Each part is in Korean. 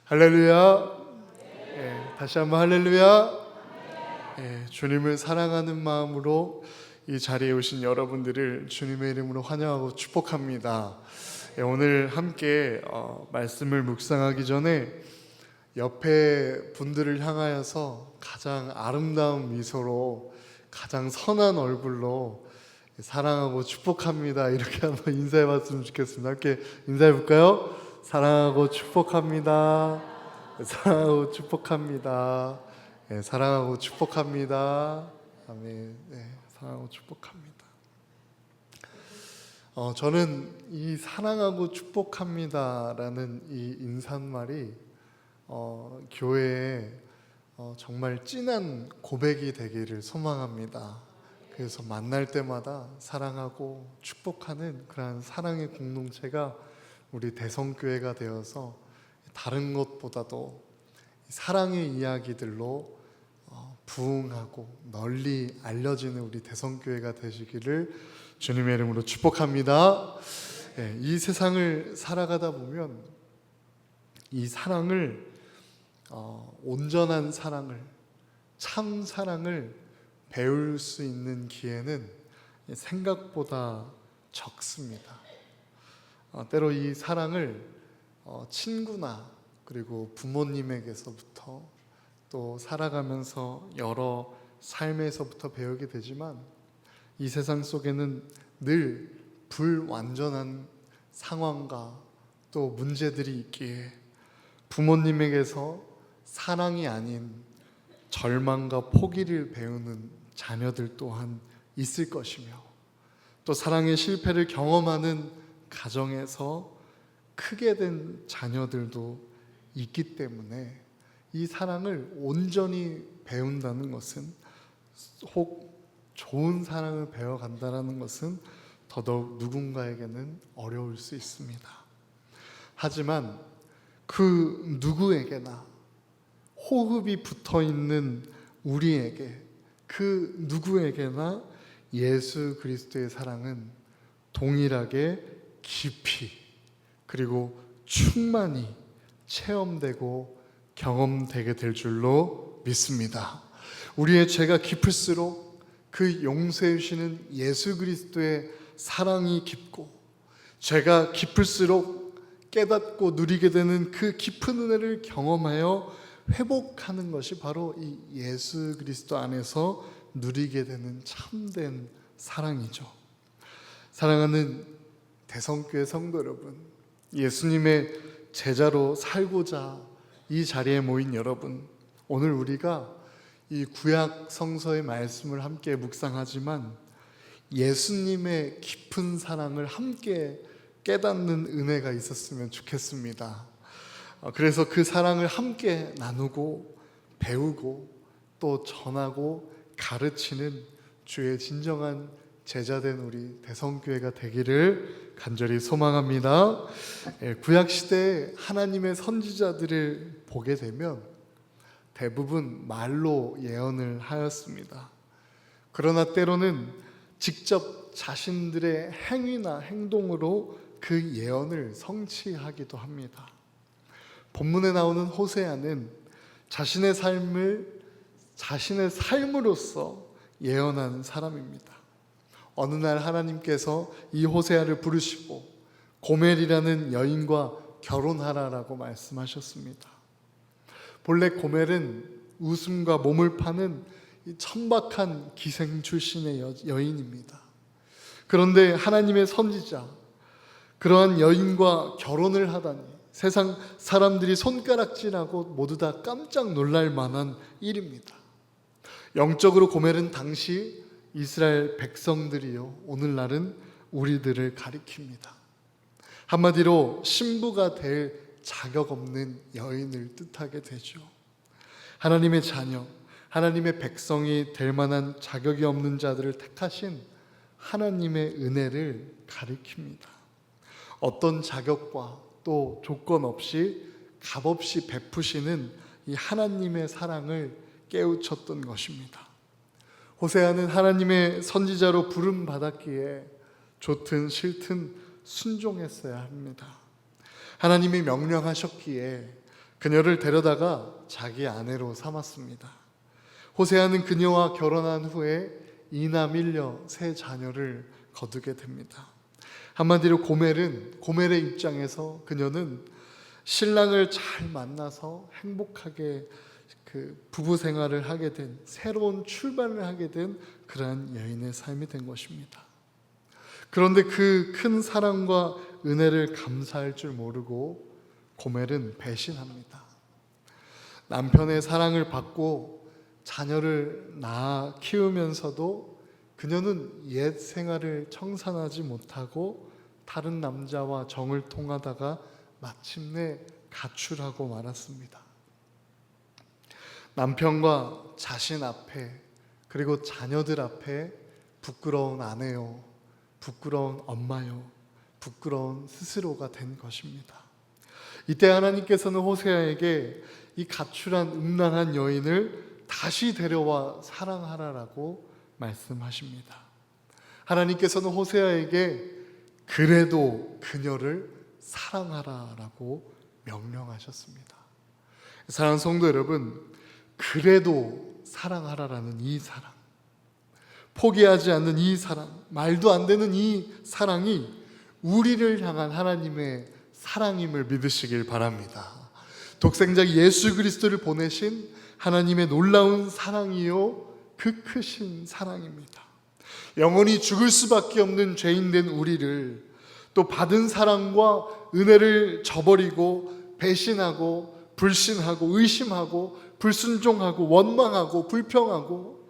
할렐루야. 다시 한번 할렐루야. 주님을 사랑하는 마음으로 이 자리에 오신 여러분들을 주님의 이름으로 환영하고 축복합니다. 오늘 함께 말씀을 묵상하기 전에 옆에 분들을 향하여서 가장 아름다운 미소로 가장 선한 얼굴로 사랑하고 축복합니다 이렇게 한번 인사해 봤으면 좋겠습니다. 함께 인사해 볼까요? 사랑하고 축복합니다. 사랑하고 축복합니다. 사랑하고 축복합니다. 아멘. 사랑하고 축복합니다. 저는 이 사랑하고 축복합니다라는 이 인사말이 교회에 정말 진한 고백이 되기를 소망합니다. 그래서 만날 때마다 사랑하고 축복하는 그러한 사랑의 공동체가 우리 대성교회가 되어서 다른 것보다도 사랑의 이야기들로 부흥하고 널리 알려지는 우리 대성교회가 되시기를 주님의 이름으로 축복합니다. 이 세상을 살아가다 보면 이 사랑을 온전한 사랑을, 참 사랑을 배울 수 있는 기회는 생각보다 적습니다. 때로 이 사랑을 친구나 그리고 부모님에게서부터 또 살아가면서 여러 삶에서부터 배우게 되지만 이 세상 속에는 늘 불완전한 상황과 또 문제들이 있기에 부모님에게서 사랑이 아닌 절망과 포기를 배우는 자녀들 또한 있을 것이며 또 사랑의 실패를 경험하는 가정에서 크게 된 자녀들도 있기 때문에 이 사랑을 온전히 배운다는 것은, 혹 좋은 사랑을 배워간다는 것은 더더욱 누군가에게는 어려울 수 있습니다. 하지만 그 누구에게나 호흡이 붙어있는 우리에게, 그 누구에게나 예수 그리스도의 사랑은 동일하게 깊이 그리고 충만히 체험되고 경험되게 될 줄로 믿습니다. 우리의 죄가 깊을수록 그 용서해 주시는 예수 그리스도의 사랑이 깊고, 죄가 깊을수록 깨닫고 누리게 되는 그 깊은 은혜를 경험하여 회복하는 것이 바로 이 예수 그리스도 안에서 누리게 되는 참된 사랑이죠. 사랑하는 대성교회 성도 여러분, 예수님의 제자로 살고자 이 자리에 모인 여러분, 오늘 우리가 이 구약 성서의 말씀을 함께 묵상하지만 예수님의 깊은 사랑을 함께 깨닫는 은혜가 있었으면 좋겠습니다. 그래서 그 사랑을 함께 나누고 배우고 또 전하고 가르치는 주의 진정한 제자된 우리 대성교회가 되기를 간절히 소망합니다. 구약시대에 하나님의 선지자들을 보게 되면 대부분 말로 예언을 하였습니다. 그러나 때로는 직접 자신들의 행위나 행동으로 그 예언을 성취하기도 합니다. 본문에 나오는 호세아는 자신의 삶을 자신의 삶으로서 예언한 사람입니다. 어느 날 하나님께서 이 호세아를 부르시고 고멜이라는 여인과 결혼하라라고 말씀하셨습니다. 본래 고멜은 웃음과 몸을 파는 천박한 기생 출신의 여인입니다. 그런데 하나님의 선지자, 그러한 여인과 결혼을 하다니 세상 사람들이 손가락질하고 모두 다 깜짝 놀랄 만한 일입니다. 영적으로 고멜은 당시 이스라엘 백성들이요, 오늘날은 우리들을 가리킵니다. 한마디로 신부가 될 자격 없는 여인을 뜻하게 되죠. 하나님의 자녀, 하나님의 백성이 될 만한 자격이 없는 자들을 택하신 하나님의 은혜를 가리킵니다. 어떤 자격과 또 조건 없이 값없이 베푸시는 이 하나님의 사랑을 깨우쳤던 것입니다. 호세아는 하나님의 선지자로 부름 받았기에 좋든 싫든 순종했어야 합니다. 하나님이 명령하셨기에 그녀를 데려다가 자기 아내로 삼았습니다. 호세아는 그녀와 결혼한 후에 이남 일녀 세 자녀를 거두게 됩니다. 한마디로 고멜의 입장에서 그녀는 신랑을 잘 만나서 행복하게 부부 생활을 하게 된, 새로운 출발을 하게 된 그러한 여인의 삶이 된 것입니다. 그런데 그 큰 사랑과 은혜를 감사할 줄 모르고 고멜은 배신합니다. 남편의 사랑을 받고 자녀를 낳아 키우면서도 그녀는 옛 생활을 청산하지 못하고 다른 남자와 정을 통하다가 마침내 가출하고 말았습니다. 남편과 자신 앞에 그리고 자녀들 앞에 부끄러운 아내요, 부끄러운 엄마요, 부끄러운 스스로가 된 것입니다. 이때 하나님께서는 호세아에게 이 가출한 음란한 여인을 다시 데려와 사랑하라라고 말씀하십니다. 하나님께서는 호세아에게 그래도 그녀를 사랑하라라고 명령하셨습니다. 사랑하는 성도 여러분, 그래도 사랑하라라는 이 사랑, 포기하지 않는 이 사랑, 말도 안 되는 이 사랑이 우리를 향한 하나님의 사랑임을 믿으시길 바랍니다. 독생자 예수 그리스도를 보내신 하나님의 놀라운 사랑이요 그 크신 사랑입니다. 영원히 죽을 수밖에 없는 죄인된 우리를 또 받은 사랑과 은혜를 저버리고 배신하고 불신하고 의심하고 불순종하고 원망하고 불평하고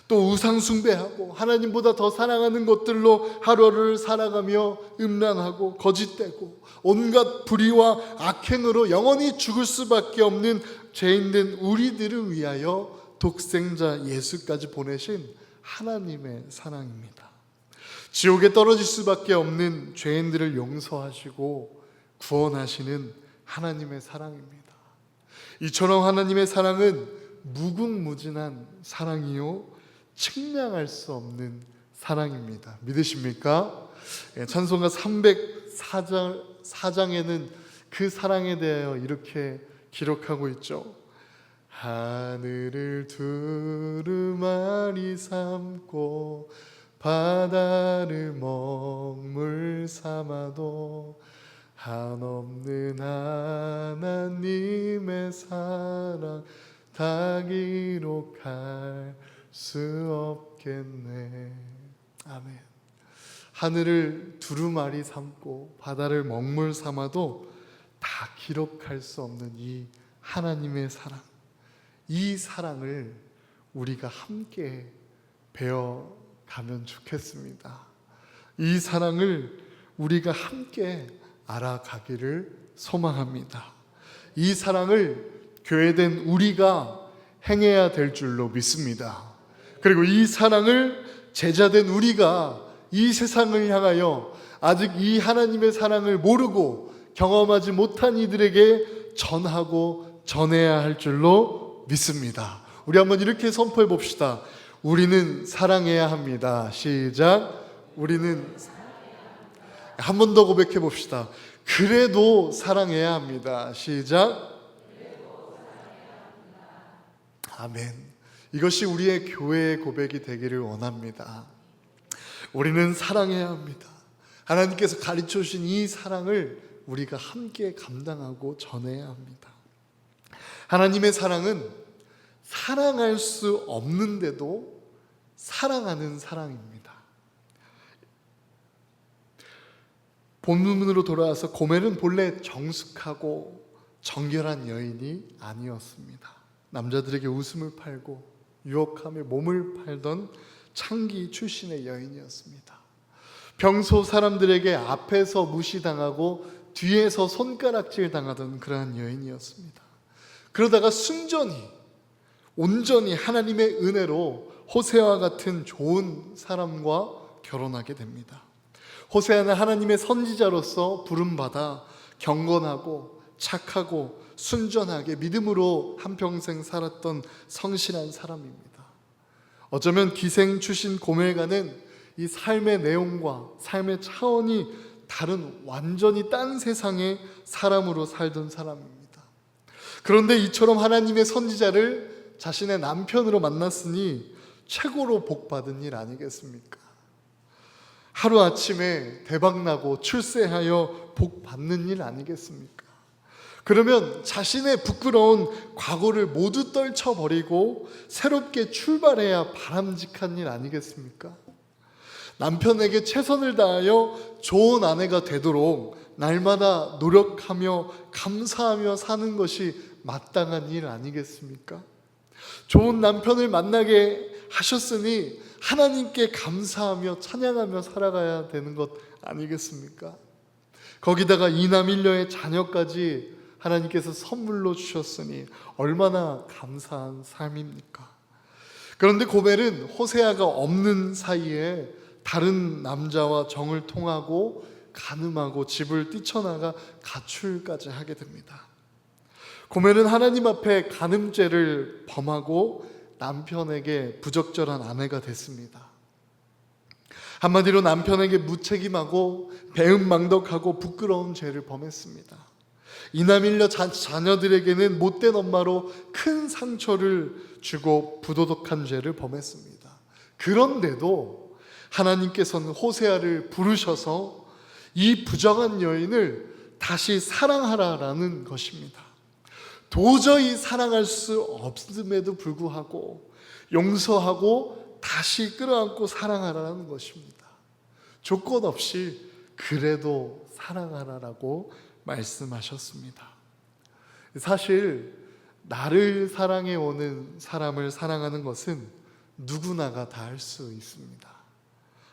또 우상 숭배하고 하나님보다 더 사랑하는 것들로 하루를 살아가며 음란하고 거짓되고 온갖 불의와 악행으로 영원히 죽을 수밖에 없는 죄인된 우리들을 위하여 독생자 예수까지 보내신 하나님의 사랑입니다. 지옥에 떨어질 수밖에 없는 죄인들을 용서하시고 구원하시는 하나님의 사랑입니다. 이처럼 하나님의 사랑은 무궁무진한 사랑이요 측량할 수 없는 사랑입니다. 믿으십니까? 찬송가 304장에는 그 사랑에 대하여 이렇게 기록하고 있죠. 하늘을 두루마리 삼고 바다를 먹물 삼아도 한없는 하나님의 사랑 다 기록할 수 없겠네. 아멘. 하늘을 두루마리 삼고 바다를 먹물 삼아도 다 기록할 수 없는 이 하나님의 사랑, 이 사랑을 우리가 함께 배워가면 좋겠습니다. 이 사랑을 우리가 함께 알아가기를 소망합니다. 이 사랑을 교회된 우리가 행해야 될 줄로 믿습니다. 그리고 이 사랑을 제자된 우리가 이 세상을 향하여 아직 이 하나님의 사랑을 모르고 경험하지 못한 이들에게 전하고 전해야 할 줄로 믿습니다. 우리 한번 이렇게 선포해 봅시다. 우리는 사랑해야 합니다. 시작. 우리는 한 번 더 고백해 봅시다. 그래도 사랑해야 합니다. 시작. 아멘. 이것이 우리의 교회의 고백이 되기를 원합니다. 우리는 사랑해야 합니다. 하나님께서 가르쳐 주신 이 사랑을 우리가 함께 감당하고 전해야 합니다. 하나님의 사랑은 사랑할 수 없는데도 사랑하는 사랑입니다. 본문으로 돌아와서 고멜은 본래 정숙하고 정결한 여인이 아니었습니다. 남자들에게 웃음을 팔고 유혹하며 몸을 팔던 창기 출신의 여인이었습니다. 평소 사람들에게 앞에서 무시당하고 뒤에서 손가락질 당하던 그러한 여인이었습니다. 그러다가 온전히 하나님의 은혜로 호세아와 같은 좋은 사람과 결혼하게 됩니다. 호세아는 하나님의 선지자로서 부름받아 경건하고 착하고 순전하게 믿음으로 한평생 살았던 성실한 사람입니다. 어쩌면 기생 출신 고멜과는 이 삶의 내용과 삶의 차원이 다른 완전히 딴 세상의 사람으로 살던 사람입니다. 그런데 이처럼 하나님의 선지자를 자신의 남편으로 만났으니 최고로 복받은 일 아니겠습니까? 하루아침에 대박나고 출세하여 복받는 일 아니겠습니까? 그러면 자신의 부끄러운 과거를 모두 떨쳐버리고 새롭게 출발해야 바람직한 일 아니겠습니까? 남편에게 최선을 다하여 좋은 아내가 되도록 날마다 노력하며 감사하며 사는 것이 마땅한 일 아니겠습니까? 좋은 남편을 만나게 하셨으니 하나님께 감사하며 찬양하며 살아가야 되는 것 아니겠습니까? 거기다가 이남 일녀의 자녀까지 하나님께서 선물로 주셨으니 얼마나 감사한 삶입니까? 그런데 고멜은 호세아가 없는 사이에 다른 남자와 정을 통하고 간음하고 집을 뛰쳐나가 가출까지 하게 됩니다. 고멜은 하나님 앞에 간음죄를 범하고 남편에게 부적절한 아내가 됐습니다. 한마디로 남편에게 무책임하고 배은망덕하고 부끄러운 죄를 범했습니다. 이남일녀 자녀들에게는 못된 엄마로 큰 상처를 주고 부도덕한 죄를 범했습니다. 그런데도 하나님께서는 호세아를 부르셔서 이 부정한 여인을 다시 사랑하라라는 것입니다. 도저히 사랑할 수 없음에도 불구하고 용서하고 다시 끌어안고 사랑하라는 것입니다. 조건 없이 그래도 사랑하라라고 말씀하셨습니다. 사실 나를 사랑해 오는 사람을 사랑하는 것은 누구나가 다 할 수 있습니다.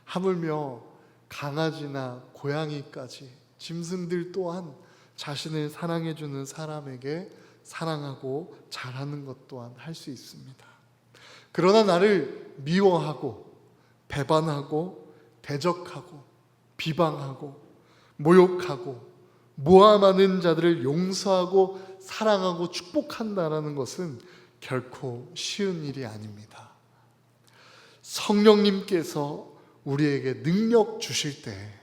하물며 강아지나 고양이까지 짐승들 또한 자신을 사랑해 주는 사람에게 사랑하고 잘하는 것 또한 할 수 있습니다. 그러나 나를 미워하고 배반하고 대적하고 비방하고 모욕하고 모함하는 자들을 용서하고 사랑하고 축복한다라는 것은 결코 쉬운 일이 아닙니다. 성령님께서 우리에게 능력 주실 때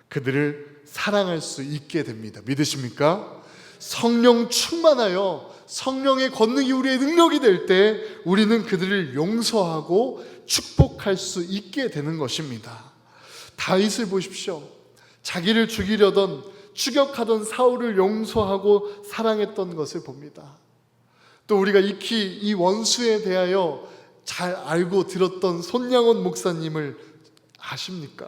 그들을 사랑할 수 있게 됩니다. 믿으십니까? 성령 충만하여 성령의 권능이 우리의 능력이 될 때 우리는 그들을 용서하고 축복할 수 있게 되는 것입니다. 다윗을 보십시오. 자기를 죽이려던 추격하던 사울을 용서하고 사랑했던 것을 봅니다. 또 우리가 익히 이 원수에 대하여 잘 알고 들었던 손양원 목사님을 아십니까?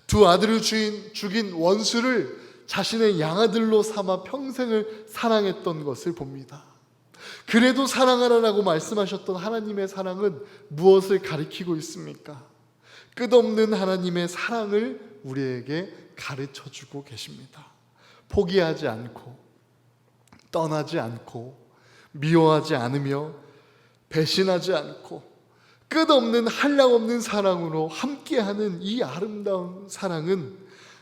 두 아들을 죽인 원수를 자신의 양아들로 삼아 평생을 사랑했던 것을 봅니다. 그래도 사랑하라라고 말씀하셨던 하나님의 사랑은 무엇을 가리키고 있습니까? 끝없는 하나님의 사랑을 우리에게 가르쳐주고 계십니다. 포기하지 않고 떠나지 않고 미워하지 않으며 배신하지 않고 끝없는 한량없는 사랑으로 함께하는 이 아름다운 사랑은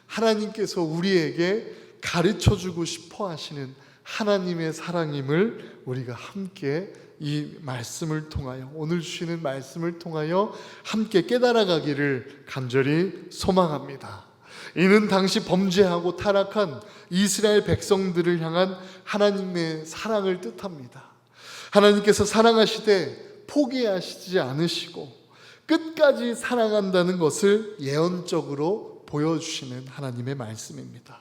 하나님께서 우리에게 가르쳐주고 싶어 하시는 하나님의 사랑임을 우리가 함께 이 말씀을 통하여 오늘 주시는 말씀을 통하여 함께 깨달아가기를 간절히 소망합니다. 이는 당시 범죄하고 타락한 이스라엘 백성들을 향한 하나님의 사랑을 뜻합니다. 하나님께서 사랑하시되 포기하시지 않으시고 끝까지 사랑한다는 것을 예언적으로 보여주시는 하나님의 말씀입니다.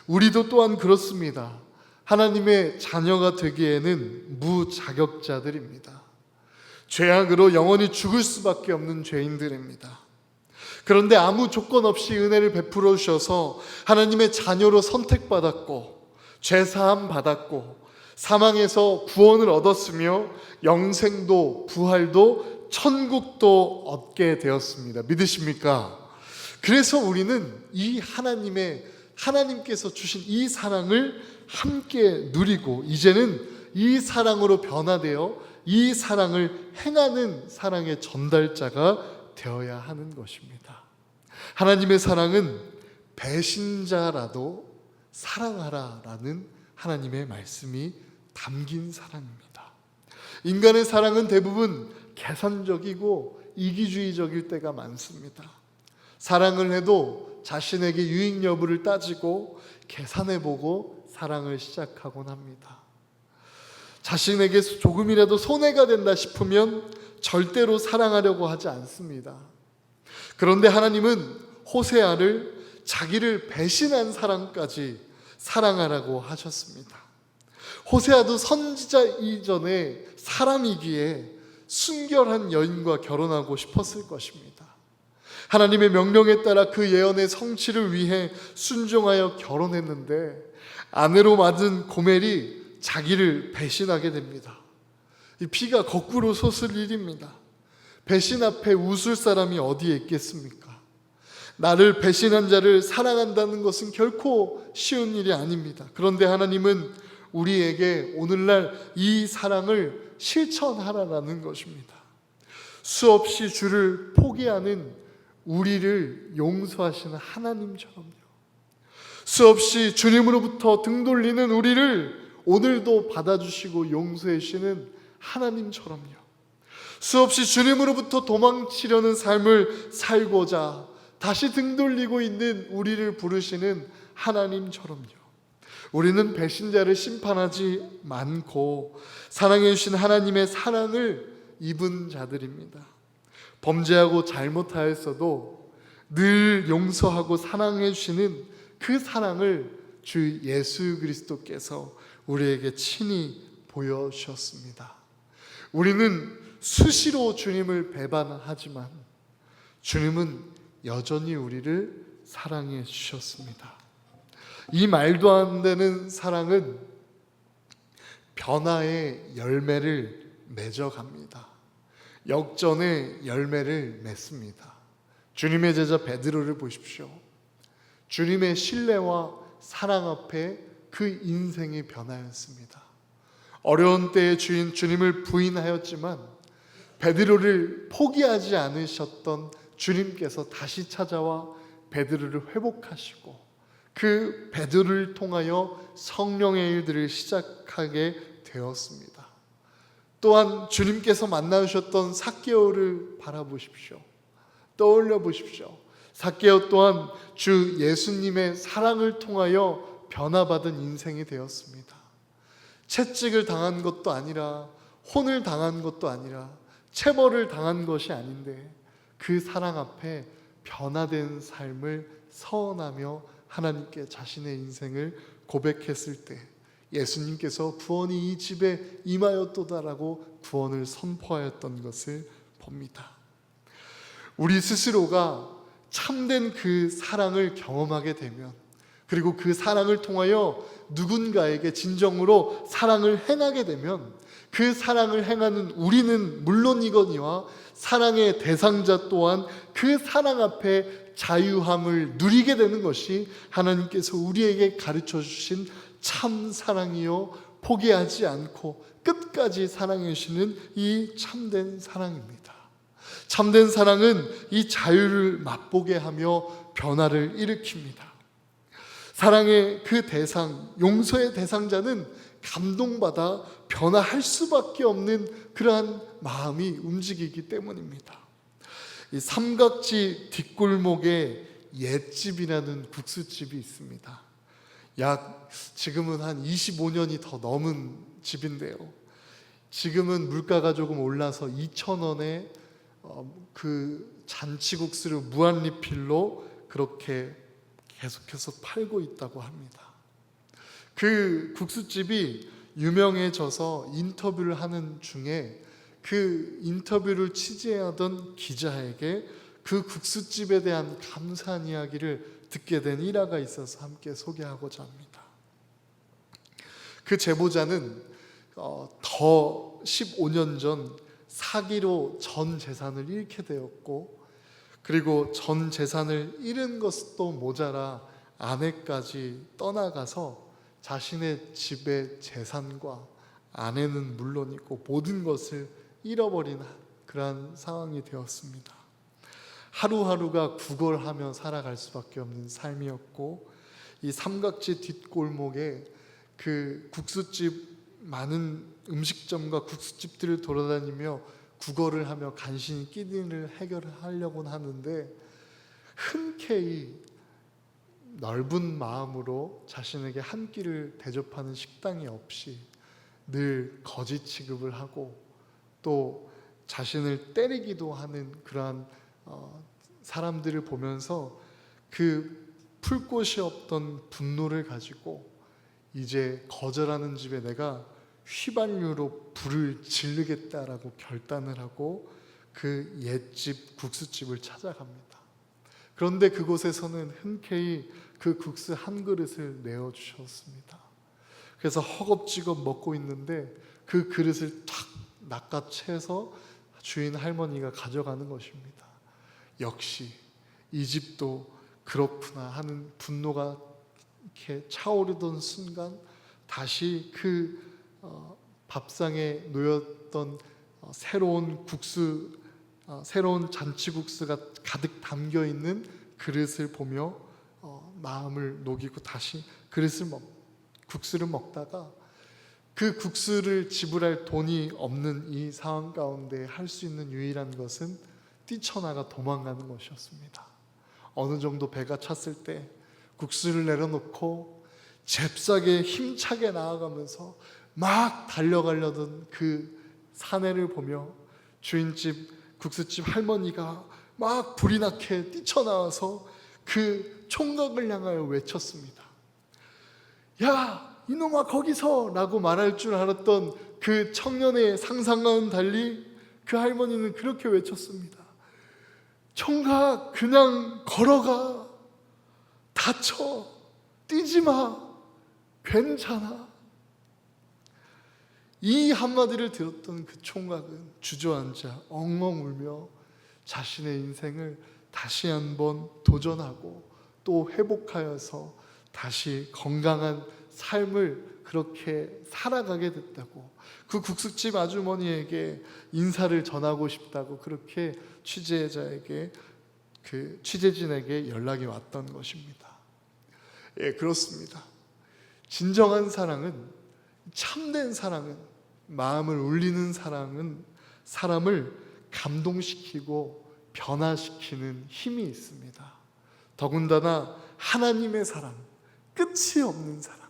우리도 또한 그렇습니다. 하나님의 자녀가 되기에는 무자격자들입니다. 죄악으로 영원히 죽을 수밖에 없는 죄인들입니다. 그런데 아무 조건 없이 은혜를 베풀어 주셔서 하나님의 자녀로 선택받았고 죄사함 받았고 사망에서 구원을 얻었으며 영생도 부활도 천국도 얻게 되었습니다. 믿으십니까? 그래서 우리는 이 하나님께서 주신 이 사랑을 함께 누리고 이제는 이 사랑으로 변화되어 이 사랑을 행하는 사랑의 전달자가 되어야 하는 것입니다. 하나님의 사랑은 배신자라도 사랑하라라는 하나님의 말씀이 담긴 사랑입니다. 인간의 사랑은 대부분 계산적이고 이기주의적일 때가 많습니다. 사랑을 해도 자신에게 유익 여부를 따지고 계산해보고 사랑을 시작하곤 합니다. 자신에게 조금이라도 손해가 된다 싶으면 절대로 사랑하려고 하지 않습니다. 그런데 하나님은 호세아를 자기를 배신한 사람까지 사랑하라고 하셨습니다. 호세아도 선지자 이전에 사람이기에 순결한 여인과 결혼하고 싶었을 것입니다. 하나님의 명령에 따라 그 예언의 성취를 위해 순종하여 결혼했는데 아내로 맞은 고멜이 자기를 배신하게 됩니다. 이 피가 거꾸로 솟을 일입니다. 배신 앞에 웃을 사람이 어디에 있겠습니까? 나를 배신한 자를 사랑한다는 것은 결코 쉬운 일이 아닙니다. 그런데 하나님은 우리에게 오늘날 이 사랑을 실천하라는 것입니다. 수없이 주를 포기하는 우리를 용서하시는 하나님처럼요. 수없이 주님으로부터 등 돌리는 우리를 오늘도 받아주시고 용서해 주시는 하나님처럼요. 수없이 주님으로부터 도망치려는 삶을 살고자 다시 등 돌리고 있는 우리를 부르시는 하나님처럼요. 우리는 배신자를 심판하지 않고 사랑해 주신 하나님의 사랑을 입은 자들입니다. 범죄하고 잘못하였어도 늘 용서하고 사랑해 주시는 그 사랑을 주 예수 그리스도께서 우리에게 친히 보여주셨습니다. 우리는 수시로 주님을 배반하지만 주님은 여전히 우리를 사랑해 주셨습니다. 이 말도 안 되는 사랑은 변화의 열매를 맺어갑니다. 역전의 열매를 맺습니다. 주님의 제자 베드로를 보십시오. 주님의 신뢰와 사랑 앞에 그 인생이 변하였습니다. 어려운 때에 주님을 부인하였지만 베드로를 포기하지 않으셨던 주님께서 다시 찾아와 베드로를 회복하시고 그 베드로를 통하여 성령의 일들을 시작하게 되었습니다. 또한 주님께서 만나주셨던 삭개오를 바라보십시오. 떠올려 보십시오. 삭개오 또한 주 예수님의 사랑을 통하여 변화받은 인생이 되었습니다. 채찍을 당한 것도 아니라 혼을 당한 것도 아니라 체벌을 당한 것이 아닌데 그 사랑 앞에 변화된 삶을 서원하며 하나님께 자신의 인생을 고백했을 때 예수님께서 구원이 이 집에 임하였도다라고 구원을 선포하였던 것을 봅니다. 우리 스스로가 참된 그 사랑을 경험하게 되면 그리고 그 사랑을 통하여 누군가에게 진정으로 사랑을 행하게 되면 그 사랑을 행하는 우리는 물론이거니와 사랑의 대상자 또한 그 사랑 앞에 자유함을 누리게 되는 것이 하나님께서 우리에게 가르쳐 주신 참 사랑이요 포기하지 않고 끝까지 사랑해 주시는 이 참된 사랑입니다. 참된 사랑은 이 자유를 맛보게 하며 변화를 일으킵니다. 사랑의 그 대상, 용서의 대상자는 감동받아 변화할 수밖에 없는 그러한 마음이 움직이기 때문입니다. 이 삼각지 뒷골목에 옛집이라는 국수집이 있습니다. 지금은 한 25년이 더 넘은 집인데요. 지금은 물가가 조금 올라서 2,000원에 그 잔치국수를 무한리필로 그렇게 계속해서 팔고 있다고 합니다. 그 국수집이 유명해져서 인터뷰를 하는 중에 그 인터뷰를 취재하던 기자에게 그 국수집에 대한 감사한 이야기를 듣게 된 일화가 있어서 함께 소개하고자 합니다. 그 제보자는 더 15년 전 사기로 전 재산을 잃게 되었고 그리고 전 재산을 잃은 것도 모자라 아내까지 떠나가서 자신의 집의 재산과 아내는 물론이고 모든 것을 잃어버린 그러한 상황이 되었습니다. 하루하루가 구걸하며 살아갈 수밖에 없는 삶이었고 이 삼각지 뒷골목에 그 국수집 많은 음식점과 국수집들을 돌아다니며 구걸을 하며 간신히 끼니를 해결하려고 하는데 흔쾌히 넓은 마음으로 자신에게 한 끼를 대접하는 식당이 없이 늘 거짓 취급을 하고 또 자신을 때리기도 하는 그러한 사람들을 보면서 그 풀 곳이 없던 분노를 가지고 이제 거절하는 집에 내가 휘발유로 불을 지르겠다라고 결단을 하고 그 옛집 국수집을 찾아갑니다. 그런데 그곳에서는 흔쾌히 그 국수 한 그릇을 내어주셨습니다. 그래서 허겁지겁 먹고 있는데 그 그릇을 탁 낚아채서 주인 할머니가 가져가는 것입니다. 역시 이 집도 그렇구나 하는 분노가 이렇게 차오르던 순간 다시 그 밥상에 놓였던 새로운 국수, 새로운 잔치국수가 가득 담겨 있는 그릇을 보며 마음을 녹이고 다시 국수를 먹다가 그 국수를 지불할 돈이 없는 이 상황 가운데 할 수 있는 유일한 것은 뛰쳐나가 도망가는 것이었습니다. 어느 정도 배가 찼을 때 국수를 내려놓고 잽싸게 힘차게 나아가면서 막 달려가려던 그 사내를 보며 주인집 국수집 할머니가 막 불이 나게 뛰쳐나와서 그 총각을 향하여 외쳤습니다. 야, 이놈아 거기서! 라고 말할 줄 알았던 그 청년의 상상과는 달리 그 할머니는 그렇게 외쳤습니다. 총각 그냥 걸어가. 다쳐. 뛰지 마. 괜찮아. 이 한마디를 들었던 그 총각은 주저앉아 엉엉 울며 자신의 인생을 다시 한번 도전하고 또 회복하여서 다시 건강한 삶을 그렇게 살아가게 됐다고, 그 국수집 아주머니에게 인사를 전하고 싶다고 그렇게 취재진에게 연락이 왔던 것입니다. 예, 그렇습니다. 진정한 사랑은, 참된 사랑은, 마음을 울리는 사랑은 사람을 감동시키고 변화시키는 힘이 있습니다. 더군다나 하나님의 사랑, 끝이 없는 사랑,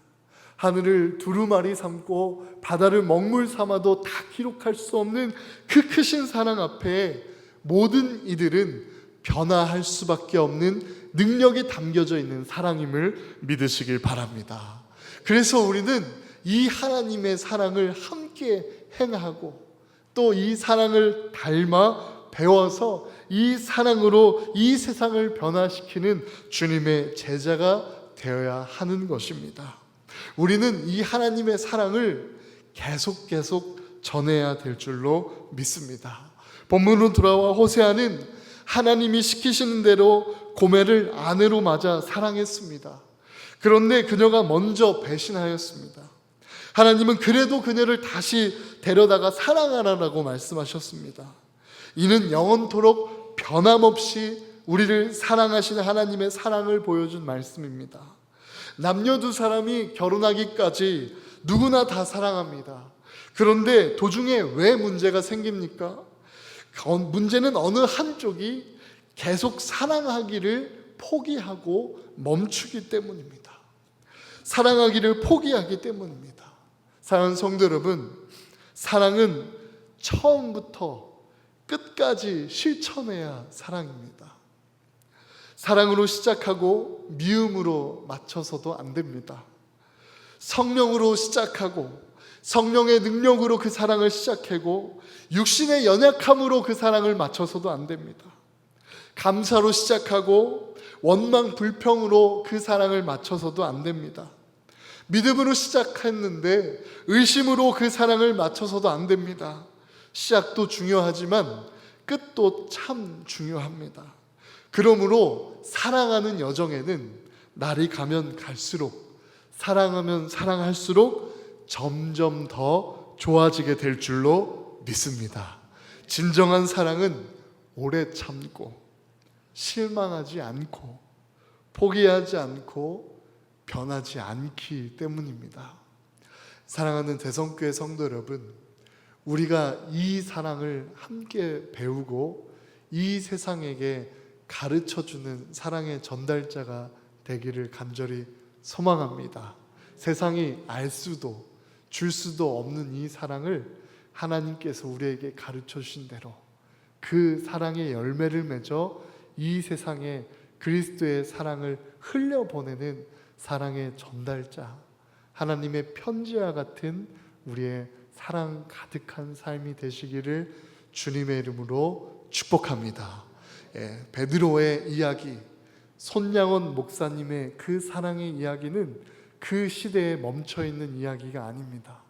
하늘을 두루마리 삼고 바다를 먹물 삼아도 다 기록할 수 없는 그 크신 사랑 앞에 모든 이들은 변화할 수밖에 없는 능력이 담겨져 있는 사랑임을 믿으시길 바랍니다. 그래서 우리는 이 하나님의 사랑을 함께 행하고 또 이 사랑을 닮아 배워서 이 사랑으로 이 세상을 변화시키는 주님의 제자가 되어야 하는 것입니다. 우리는 이 하나님의 사랑을 계속 전해야 될 줄로 믿습니다. 본문으로 돌아와 호세아는 하나님이 시키시는 대로 고멜을 아내로 맞아 사랑했습니다. 그런데 그녀가 먼저 배신하였습니다. 하나님은 그래도 그녀를 다시 데려다가 사랑하라고 말씀하셨습니다. 이는 영원토록 변함없이 우리를 사랑하시는 하나님의 사랑을 보여준 말씀입니다. 남녀 두 사람이 결혼하기까지 누구나 다 사랑합니다. 그런데 도중에 왜 문제가 생깁니까? 문제는 어느 한쪽이 계속 사랑하기를 포기하고 멈추기 때문입니다. 사랑하기를 포기하기 때문입니다. 사랑하는 성도 여러분, 사랑은 처음부터 끝까지 실천해야 사랑입니다. 사랑으로 시작하고 미움으로 맞춰서도 안 됩니다. 성령으로 시작하고 성령의 능력으로 그 사랑을 시작하고 육신의 연약함으로 그 사랑을 맞춰서도 안 됩니다. 감사로 시작하고 원망 불평으로 그 사랑을 맞춰서도 안 됩니다. 믿음으로 시작했는데 의심으로 그 사랑을 맞춰서도 안 됩니다. 시작도 중요하지만 끝도 참 중요합니다. 그러므로 사랑하는 여정에는 날이 가면 갈수록, 사랑하면 사랑할수록 점점 더 좋아지게 될 줄로 믿습니다. 진정한 사랑은 오래 참고 실망하지 않고 포기하지 않고 변하지 않기 때문입니다. 사랑하는 대성교회 성도 여러분, 우리가 이 사랑을 함께 배우고 이 세상에게 가르쳐주는 사랑의 전달자가 되기를 간절히 소망합니다. 세상이 알 수도 줄 수도 없는 이 사랑을 하나님께서 우리에게 가르쳐 주신 대로 그 사랑의 열매를 맺어 이 세상에 그리스도의 사랑을 흘려보내는 사랑의 전달자, 하나님의 편지와 같은 우리의 사랑 가득한 삶이 되시기를 주님의 이름으로 축복합니다. 베드로의 이야기, 손양원 목사님의 그 사랑의 이야기는 그 시대에 멈춰있는 이야기가 아닙니다.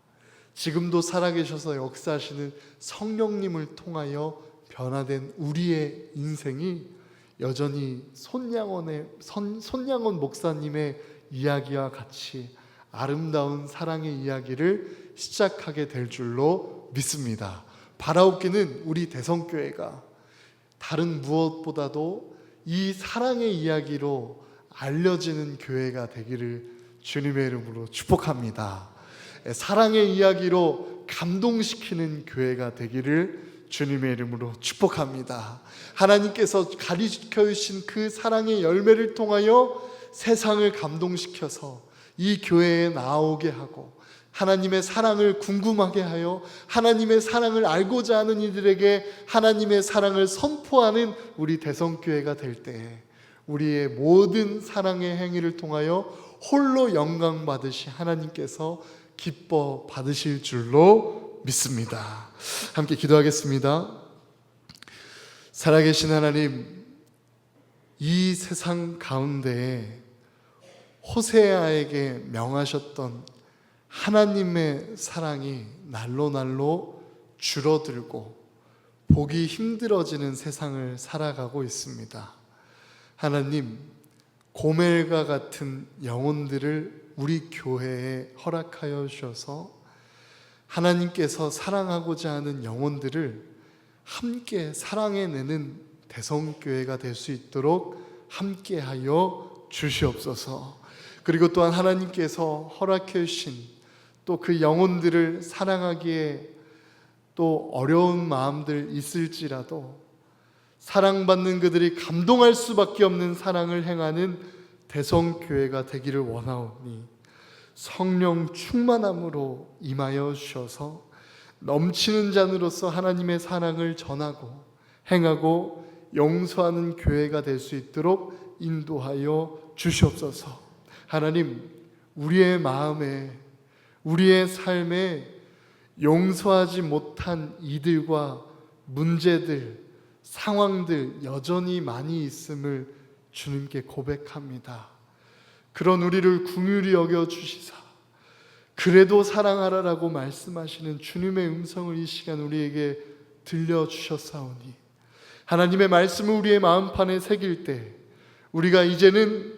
지금도 살아계셔서 역사하시는 성령님을 통하여 변화된 우리의 인생이 여전히 손양원 목사님의 이야기와 같이 아름다운 사랑의 이야기를 시작하게 될 줄로 믿습니다. 바라옵기는 우리 대성교회가 다른 무엇보다도 이 사랑의 이야기로 알려지는 교회가 되기를 주님의 이름으로 축복합니다. 사랑의 이야기로 감동시키는 교회가 되기를 주님의 이름으로 축복합니다. 하나님께서 가르쳐 주신 그 사랑의 열매를 통하여 세상을 감동시켜서 이 교회에 나오게 하고 하나님의 사랑을 궁금하게 하여 하나님의 사랑을 알고자 하는 이들에게 하나님의 사랑을 선포하는 우리 대성교회가 될 때 우리의 모든 사랑의 행위를 통하여 홀로 영광 받으시 하나님께서 기뻐 받으실 줄로 믿습니다. 함께 기도하겠습니다. 살아계신 하나님, 이 세상 가운데에 호세아에게 명하셨던 하나님의 사랑이 날로 줄어들고 보기 힘들어지는 세상을 살아가고 있습니다. 하나님, 고멜과 같은 영혼들을 우리 교회에 허락하여 주셔서 하나님께서 사랑하고자 하는 영혼들을 함께 사랑해내는 대성교회가 될 수 있도록 함께하여 주시옵소서. 그리고 또한 하나님께서 허락해 주신 또 그 영혼들을 사랑하기에 또 어려운 마음들 있을지라도 사랑받는 그들이 감동할 수밖에 없는 사랑을 행하는 대성교회가 되기를 원하오니 성령 충만함으로 임하여 주셔서 넘치는 잔으로서 하나님의 사랑을 전하고 행하고 용서하는 교회가 될 수 있도록 인도하여 주시옵소서. 하나님, 우리의 마음에 우리의 삶에 용서하지 못한 이들과 문제들, 상황들 여전히 많이 있음을 주님께 고백합니다. 그런 우리를 긍휼히 여겨 주시사 그래도 사랑하라라고 말씀하시는 주님의 음성을 이 시간 우리에게 들려주셨사오니 하나님의 말씀을 우리의 마음판에 새길 때 우리가 이제는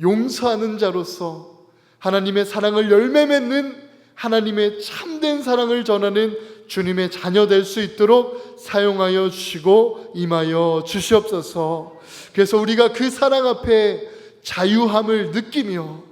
용서하는 자로서 하나님의 사랑을 열매 맺는 하나님의 참된 사랑을 전하는 주님의 자녀 될 수 있도록 사용하여 주시고 임하여 주시옵소서. 그래서 우리가 그 사랑 앞에 자유함을 느끼며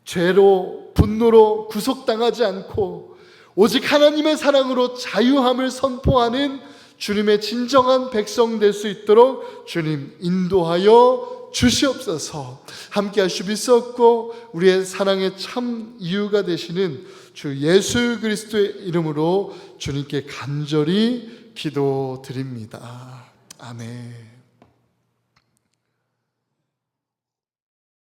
죄로 분노로 구속당하지 않고 오직 하나님의 사랑으로 자유함을 선포하는 주님의 진정한 백성 될 수 있도록 주님 인도하여 주시옵소서. 함께 하시옵소서. 우리의 사랑의 참 이유가 되시는 주 예수 그리스도의 이름으로 주님께 간절히 기도드립니다. 아멘.